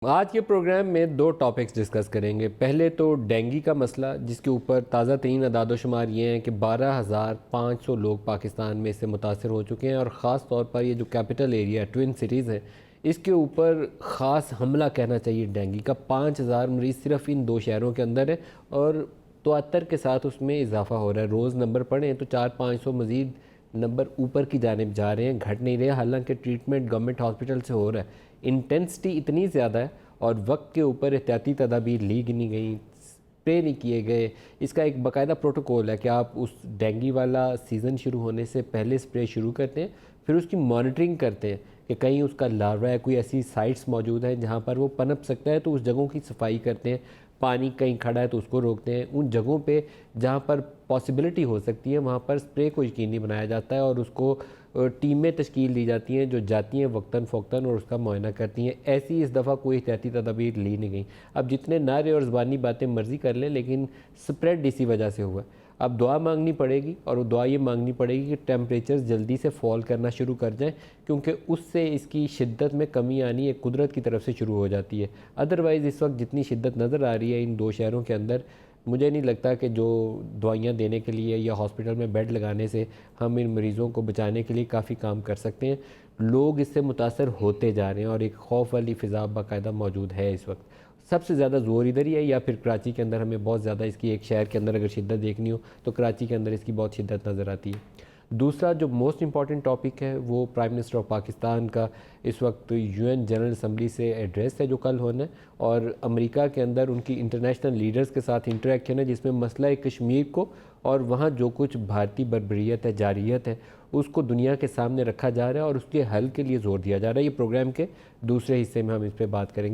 आज के प्रोग्राम में दो टॉपिक्स डिस्कस करेंगे। पहले तो डेंगू का मसला, जिसके ऊपर ताज़ा तरीन अदादोशुमार ये हैं कि 12,500 लोग पाकिस्तान में इससे मुतासर हो चुके हैं और ख़ास तौर पर ये जो कैपिटल एरिया ट्विन सिटीज़ हैं, इसके ऊपर ख़ास हमला कहना चाहिए डेंगू का। 5,000 मरीज़ सिर्फ इन दो शहरों के अंदर है और तवातर के साथ उसमें इजाफा हो रहा है। रोज़ नंबर पढ़ें तो 400-500 मज़ीद नंबर ऊपर की जानिब जा रहे हैं, घट नहीं रहे। हालांकि ट्रीटमेंट गवर्नमेंट हॉस्पिटल से हो रहा है। इंटेंसिटी इतनी ज़्यादा है और वक्त के ऊपर एहतियाती तदाबीर ली नहीं गई, स्प्रे नहीं किए गए। इसका एक बाकायदा प्रोटोकॉल है कि आप उस डेंगू वाला सीज़न शुरू होने से पहले स्प्रे शुरू करते हैं, फिर उसकी मॉनिटरिंग करते हैं कि कहीं उसका लार्वा है, कोई ऐसी साइट्स मौजूद हैं जहाँ पर वो पनप सकता है तो उस जगहों की सफाई करते हैं। पानी कहीं खड़ा है तो उसको रोकते हैं। उन जगहों पे जहाँ पर पॉसिबिलिटी हो सकती है वहाँ पर स्प्रे को यकीनी बनाया जाता है और उसको टीमें तश्कील दी जाती हैं जो जाती हैं वक्तन फ़ौक्तन और उसका मुआयना करती हैं। ऐसी इस दफ़ा कोई एहतियाती तदाबीर ली नहीं गई। अब जितने नारे और ज़बानी बातें मर्ज़ी कर लें, लेकिन स्प्रेड इसी वजह से हुआ। अब दुआ मांगनी पड़ेगी और वो दुआ ये मांगनी पड़ेगी कि टेम्परेचर जल्दी से फॉल करना शुरू कर जाएँ, क्योंकि उससे इसकी शिद्दत में कमी आनी एक कुदरत की तरफ से शुरू हो जाती है। अदरवाइज़ इस वक्त जितनी शिद्दत नज़र आ रही है इन दो शहरों के अंदर, मुझे नहीं लगता कि जो दवाइयाँ देने के लिए या हॉस्पिटल में बेड लगाने से हम इन मरीज़ों को बचाने के लिए काफ़ी काम कर सकते हैं। लोग इससे मुतासर होते जा रहे हैं और एक खौफ वाली फ़िज़ा बाकायदा मौजूद है इस वक्त। सबसे ज़्यादा ज़ोर इधर ही है, या फिर कराची के अंदर हमें बहुत ज़्यादा इसकी, एक शहर के अंदर अगर शिद्दत देखनी हो तो कराची के अंदर इसकी बहुत शिद्दत नज़र आती है। दूसरा जो मोस्ट इम्पॉर्टेंट टॉपिक है वो प्राइम मिनिस्टर ऑफ पाकिस्तान का इस वक्त यूएन जनरल असम्बली से एड्रेस है जो कल होना है, और अमेरिका के अंदर उनकी इंटरनेशनल लीडर्स के साथ इंटरेक्शन है जिसमें मसला कश्मीर को और वहाँ जो कुछ भारतीय बर्बरियत है, जारियत है, उसको दुनिया के सामने रखा जा रहा है और उसके हल के लिए ज़ोर दिया जा रहा है। ये प्रोग्राम के दूसरे हिस्से में हम इस पर बात करेंगे।